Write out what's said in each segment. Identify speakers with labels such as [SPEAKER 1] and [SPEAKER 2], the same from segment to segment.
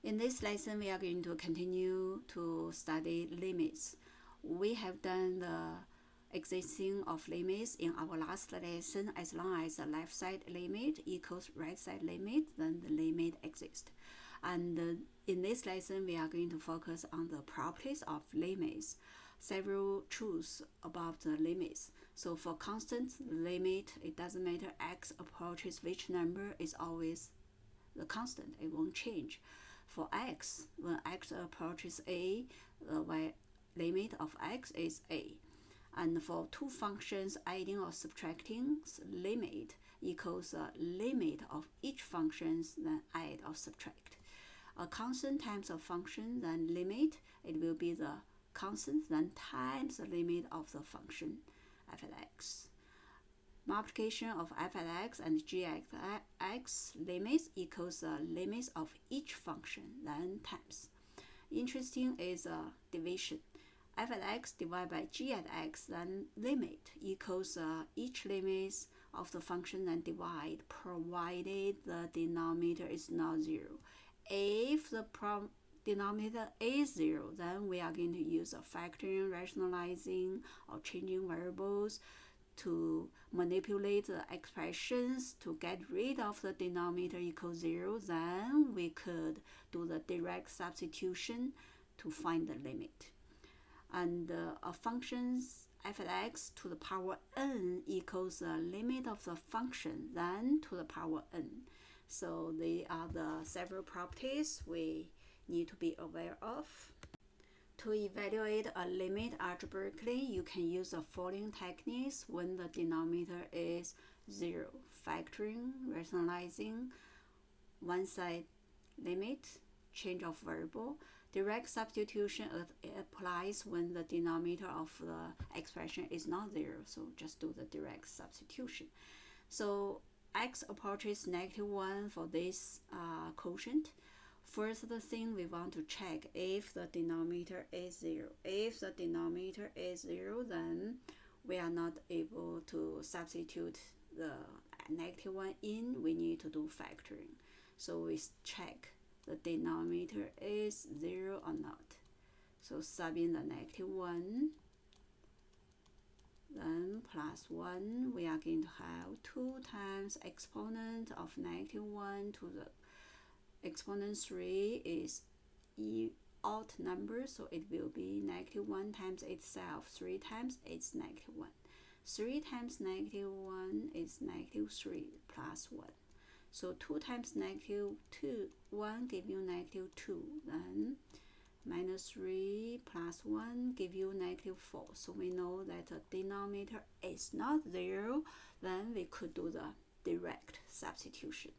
[SPEAKER 1] In this lesson, we are going to continue to study limits. We have done the existing of limits in our last lesson. As long as the left side limit equals right side limit, then the limit exists. And in this lesson, we are going to focus on the properties of limits, several truths about the limits. So for constant limit, it doesn't matter x approaches which number, is always the constant, it won't change. For x, when x approaches a, the limit of x is a. And for two functions adding or subtracting, limit equals the limit of each function, then add or subtract. A constant times a function, then limit, it will be the constant, then times the limit of the function f at x. Multiplication of f at x and g at x limits equals the limits of each function, then times. Interesting is division. F at x divided by g at x, then limit equals each limits of the function, then divide, provided the denominator is not 0. If the denominator is 0, then we are going to use a factoring, rationalizing, or changing variables to manipulate the expressions to get rid of the denominator equals 0. Then we could do the direct substitution to find the limit. And a function's f at x to the power n equals the limit of the function, then to the power n. So they are the several properties we need to be aware of. To evaluate a limit algebraically, you can use the following techniques when the denominator is 0. Factoring, rationalizing, one side limit, change of variable. Direct substitution applies when the denominator of the expression is not 0, so just do the direct substitution. So x approaches -1 for this quotient. First thing we want to check if the denominator is 0. If the denominator is 0, then we are not able to substitute the -1 in. We need to do factoring. So we check the denominator is 0 or not. So sub in the -1, then plus 1, we are going to have 2 times exponent of -1 to the exponent 3 is odd number, so it will be -1 times itself. 3 times it's -1. 3 times -1 is -3 plus 1. So 2 times -1 give you -2. Then -3 plus 1 give you -4. So we know that the denominator is not 0. Then we could do the direct substitution.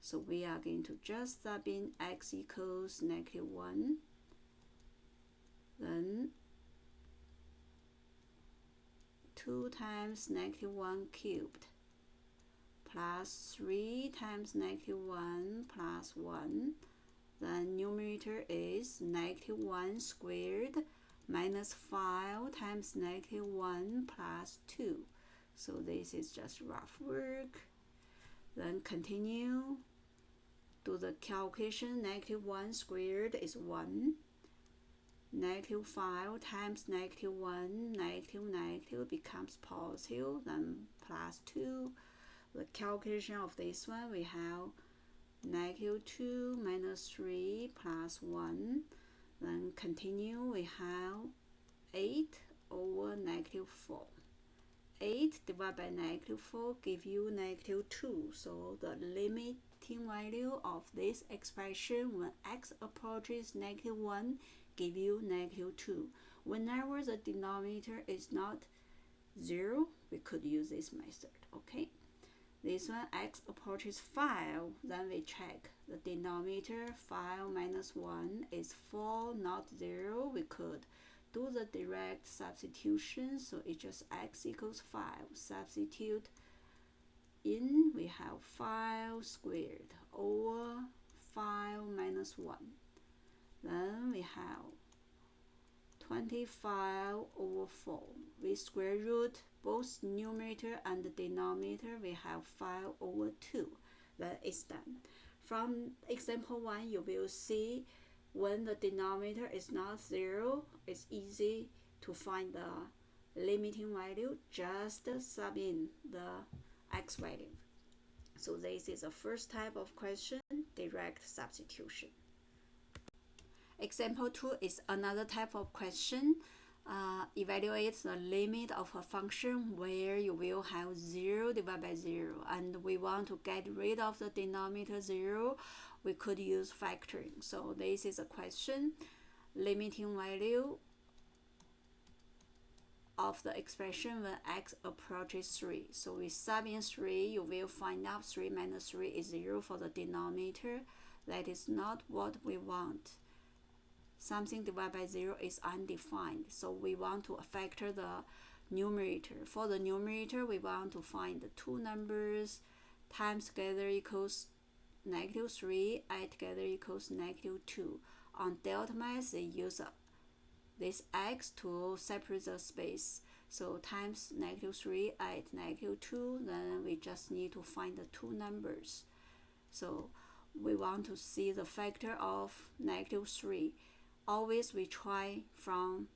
[SPEAKER 1] So we are going to just sub in x equals -1, then 2 times -1 cubed plus 3 times -1 plus 1, then numerator is -1 squared minus 5 times -1 plus 2. So this is just rough work. Then continue, do the calculation. -1 squared is 1. -5 times -1, negative becomes positive, then plus 2. The calculation of this one, we have -2 minus 3 plus 1. Then continue, we have 8 over -4. 8 divided by -4 give you -2. So the limiting value of this expression when x approaches -1 give you -2. Whenever the denominator is not 0, we could use this method. Okay. This one, x approaches 5, then we check the denominator. 5 minus 1 is 4, not 0. We could do the direct substitution, so it's just x equals 5. Substitute in, we have 5 squared over 5 minus 1. Then we have 25 over 4. We square root both numerator and denominator. We have 5 over 2. That is done. From example 1, you will see when the denominator is not 0, it's easy to find the limiting value. Just sub in the x value. So this is the first type of question, direct substitution. Example 2 is another type of question. Evaluate the limit of a function where you will have 0 divided by 0, and we want to get rid of the denominator 0. We could use factoring. So this is a question, limiting value of the expression when x approaches 3. So we sub in 3, you will find out 3 minus 3 is 0 for the denominator. That is not what we want. Something divided by 0 is undefined, so we want to factor the numerator. For the numerator, we want to find the two numbers times together equals negative 3, add together equals negative 2. On delta math, they use this x to separate the space. So times negative 3, add negative 2, then we just need to find the two numbers. So we want to see the factor of negative 3. Always we try from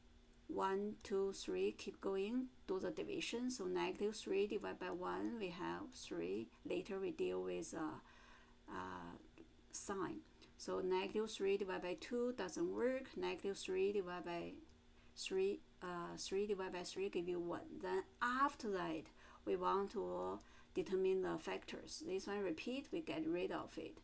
[SPEAKER 1] 1 to 3, keep going, do the division. So negative 3 divided by 1, we have 3. Later we deal with sign. So negative 3 divided by 2 doesn't work. Negative 3 divided by 3, 3 divided by 3 give you 1. Then after that, we want to determine the factors. This one repeat, we get rid of it.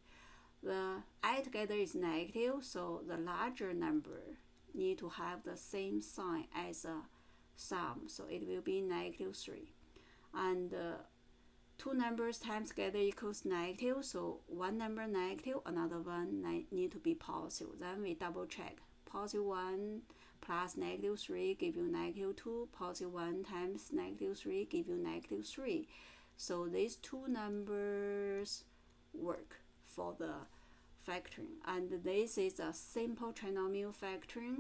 [SPEAKER 1] The add together is negative, so the larger number need to have the same sign as a sum, so it will be negative 3. And two numbers times together equals negative, so one number negative, another one need to be positive. Then we double check. Positive 1 plus negative 3 give you negative 2. Positive 1 times negative 3 give you negative 3. So these two numbers work for the factoring, and this is a simple trinomial factoring.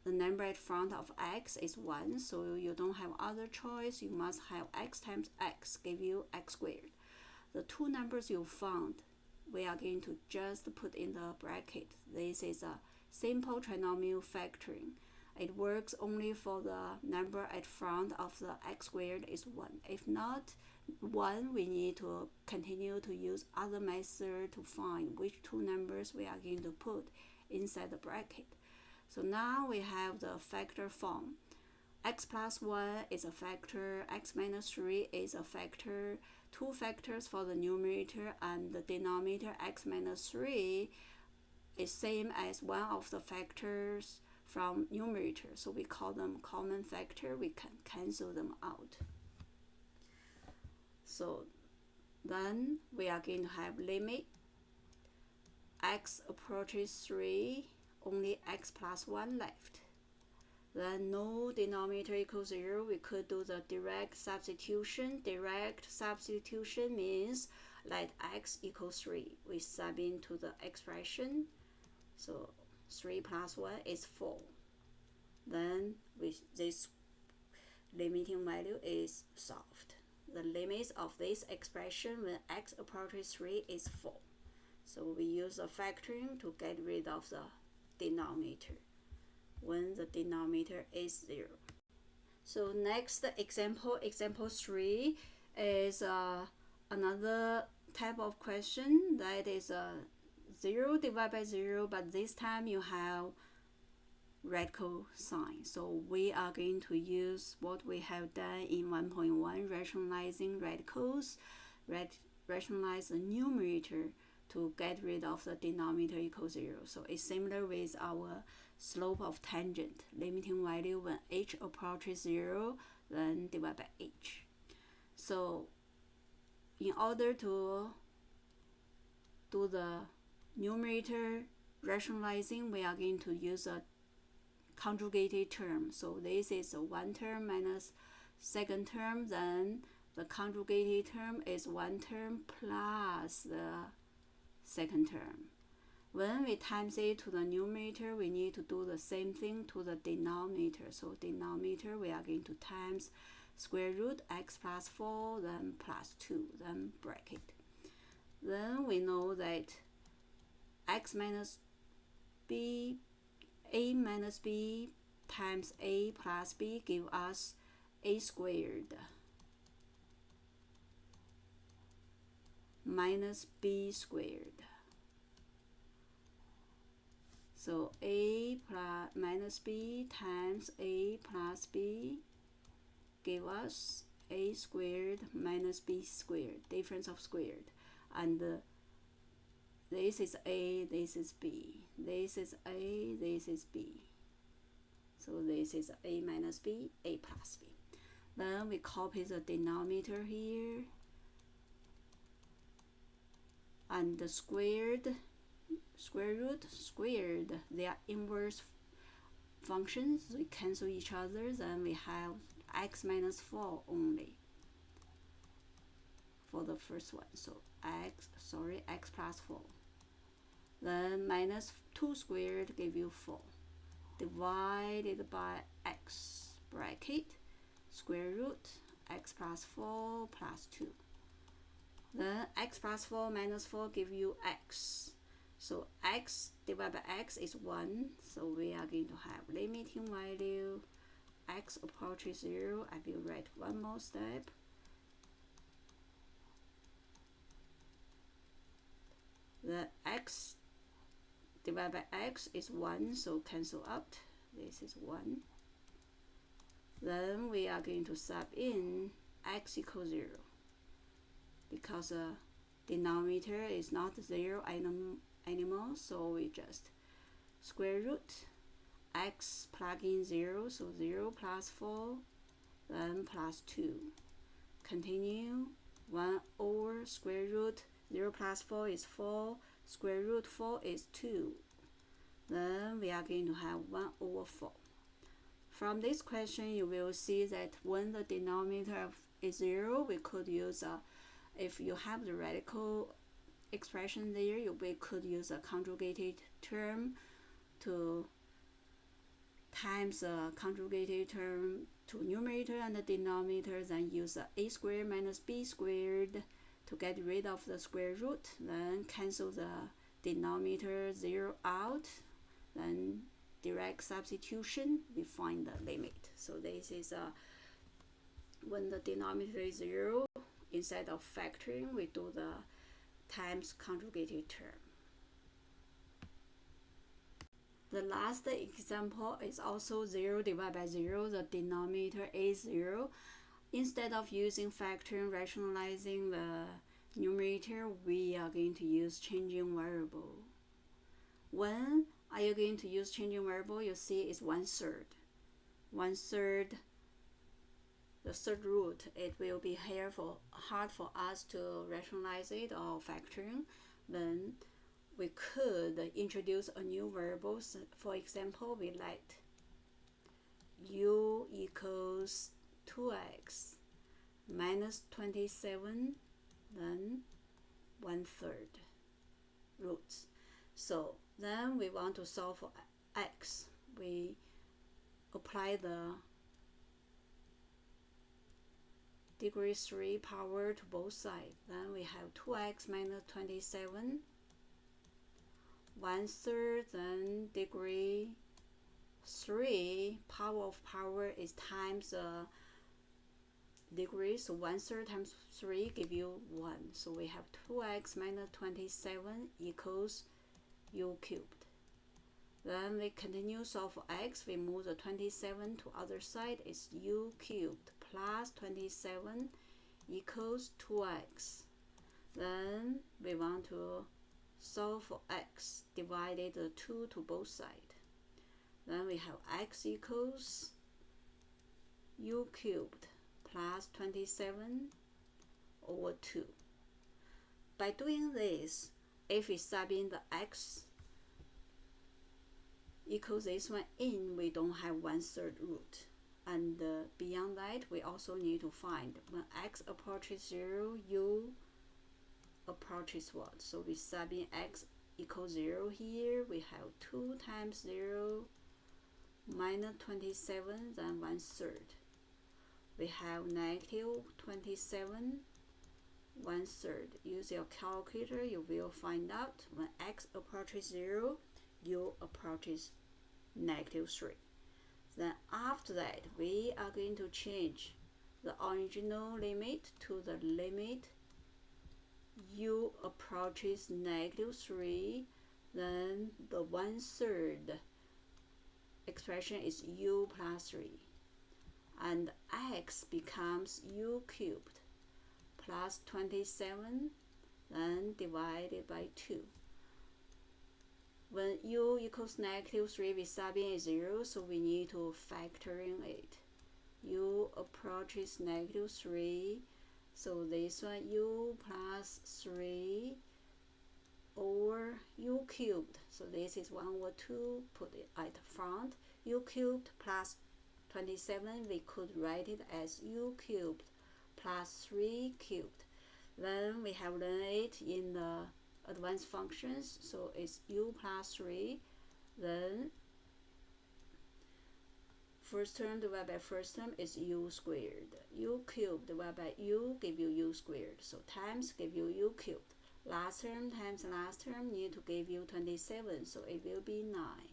[SPEAKER 1] The number at front of x is 1, so you don't have other choice. You must have x times x give you x squared. The two numbers you found, we are going to just put in the bracket. This is a simple trinomial factoring. It works only for the number at front of the x squared is 1. If not 1, we need to continue to use other method to find which two numbers we are going to put inside the bracket. So now we have the factor form. X plus 1 is a factor, x minus 3 is a factor, two factors for the numerator, and the denominator x minus 3 is same as one of the factors from numerator, so we call them common factor. We can cancel them out. So then we are going to have limit x approaches 3, only x plus 1 left. Then no denominator equals 0, we could do the direct substitution. Direct substitution means let x equals 3. We sub into the expression. So 3 plus 1 is 4. Then this limiting value is solved. The limits of this expression when x approaches 3 is 4. So we use the factoring to get rid of the denominator when the denominator is 0. So next example 3 is another type of question that is 0 divided by 0, but this time you have radical sign. So we are going to use what we have done in 1.1, rationalizing radicals, rationalize the numerator to get rid of the denominator equals 0. So it's similar with our slope of tangent, limiting value when h approaches 0, then divide by h. So in order to do the numerator rationalizing, we are going to use a conjugated term. So this is one term minus second term, then the conjugated term is one term plus the second term. When we times it to the numerator, we need to do the same thing to the denominator. So denominator, we are going to times square root x plus 4, then plus 2, then bracket. Then we know that x minus b, a minus b times a plus b give us a squared minus b squared. So a plus minus b times a plus b give us a squared minus b squared, difference of squared. And this is a, this is b, this is a, this is b. So this is a minus b, a plus b. Then we copy the denominator here, and the squared, square root, squared, they are inverse functions. We cancel each other. Then we have x minus 4 only for the first one. So x plus 4. Then minus 2 squared give you 4. Divided by x, bracket, square root, x plus 4 plus 2. Then x plus 4 minus 4 give you x. So x divided by x is 1. So we are going to have limiting value. X approaches 0. I will write one more step. The x divided by x is 1, so cancel out. This is 1. Then we are going to sub in x equals 0. Because the denominator is not 0 anymore, so we just square root x plug in 0, so 0 plus 4, then plus 2. Continue, 1 over square root, 0 plus 4 is 4, square root 4 is 2. Then we are going to have 1 over 4. From this question, you will see that when the denominator is 0, we could use if you have the radical expression there, we could use a conjugated term to times the conjugated term to numerator and the denominator, then use a squared minus b squared to get rid of the square root, then cancel the denominator 0 out, then direct substitution, we find the limit. So this is when the denominator is 0, instead of factoring, we do the times conjugated term. The last example is also 0 divided by 0. The denominator is 0. Instead of using factoring, rationalizing the numerator, we are going to use changing variable. When are you going to use changing variable? You see it's 1/3. 1/3, the third root, it will be hard for us to rationalize it or factoring. Then we could introduce a new variable. For example, we let u equals 2x minus 27, then 1/3 roots. So then we want to solve for x. We apply the degree 3 power to both sides. Then we have 2x minus 27, 1/3, then degree 3, power of power is times the degree, so 1/3 times 3 give you 1. So we have 2x minus 27 equals u cubed. Then we continue solve for x. We move the 27 to other side. It's u cubed plus 27 equals 2x. Then we want to solve for x, divided the 2 to both sides. Then we have x equals u cubed plus 27 over 2. By doing this, if we sub in the x equals this one in, we don't have 1/3 root. And beyond that, we also need to find when x approaches 0, u approaches what? So we sub in x equals 0 here. We have 2 times 0 minus 27, then 1/3. We have negative 27, 1/3. Use your calculator, you will find out when x approaches 0, u approaches -3. Then after that, we are going to change the original limit to the limit u approaches -3, then the 1/3 expression is u plus 3, and x becomes u cubed plus 27, then divided by 2. When u equals -3, we sub in 0, so we need to factor in it. U approaches -3, so this one u plus 3 over u cubed. So this is 1/2, put it at the front. U cubed plus 27, we could write it as u cubed plus 3 cubed. Then we have learned it in the advanced functions, so it's u plus 3, then first term divided by first term is u squared. U cubed divided by u give you u squared, so times give you u cubed. Last term times last term need to give you 27, so it will be 9.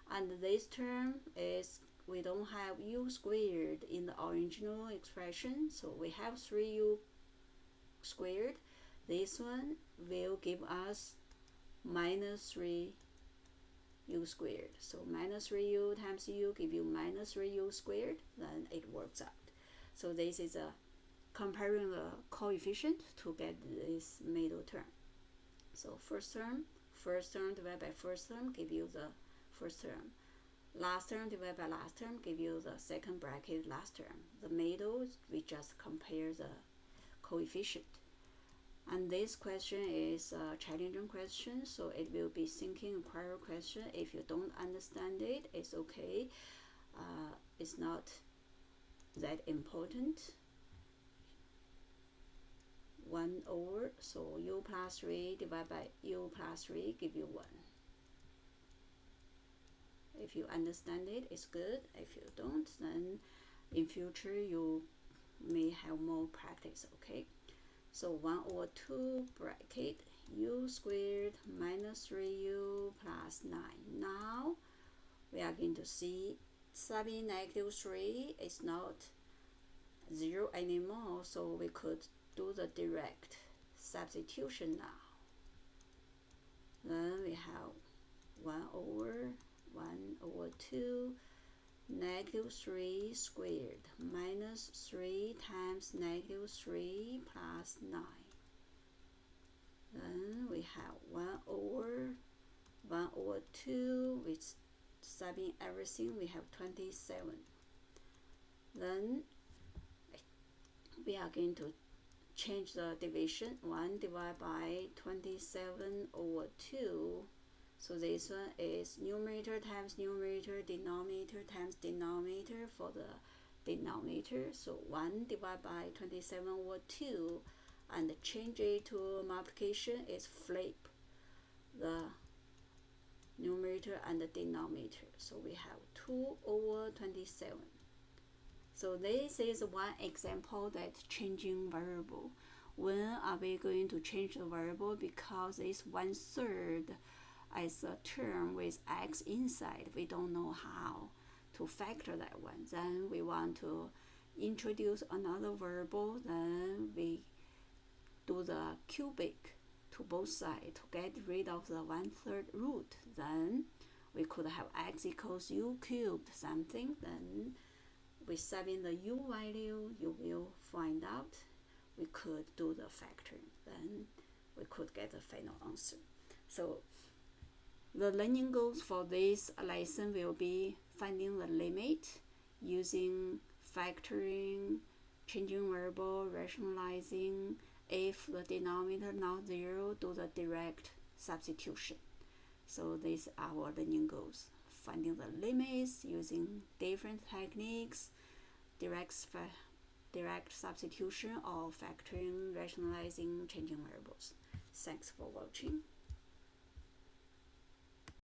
[SPEAKER 1] And this term is, we don't have u squared in the original expression, so we have 3u squared. This one will give us -3u squared. So -3u times u give you -3u squared, then it works out. So this is a comparing the coefficient to get this middle term. So first term divided by first term give you the first term. Last term divided by last term give you the second bracket last term. The middle, we just compare the coefficient. And this question is a challenging question, so it will be thinking require question. If you don't understand it, it's okay. It's not that important. 1/, so u plus 3 divided by u plus 3 give you 1. If you understand it, it's good. If you don't, then in future you may have more practice, okay? So 1/2 bracket u squared minus 3u plus 9. Now we are going to see subbing -3 is not 0 anymore, so we could do the direct substitution now. Then we have 1/2 -3 squared minus 3 times -3 plus 9. Then we have 1/2, with subbing everything, we have 27. Then we are going to change the division. 1 divided by 27/2. So this one is numerator times numerator, denominator times denominator for the denominator. So 1 divided by 27/2, and change it to multiplication is flip the numerator and the denominator. So we have 2/27. So this is one example that's changing variable. When are we going to change the variable? Because it's 1/3 as a term with x inside. We don't know how to factor that one. Then we want to introduce another variable. Then we do the cubic to both sides to get rid of the 1/3 root. Then we could have x equals u cubed something. Then we sub in the u value, you will find out. We could do the factoring. Then we could get the final answer. So the learning goals for this lesson will be finding the limit, using factoring, changing variable, rationalizing. If the denominator not 0, do the direct substitution. So these are our learning goals. Finding the limits using different techniques, direct substitution, or factoring, rationalizing, changing variables. Thanks for watching.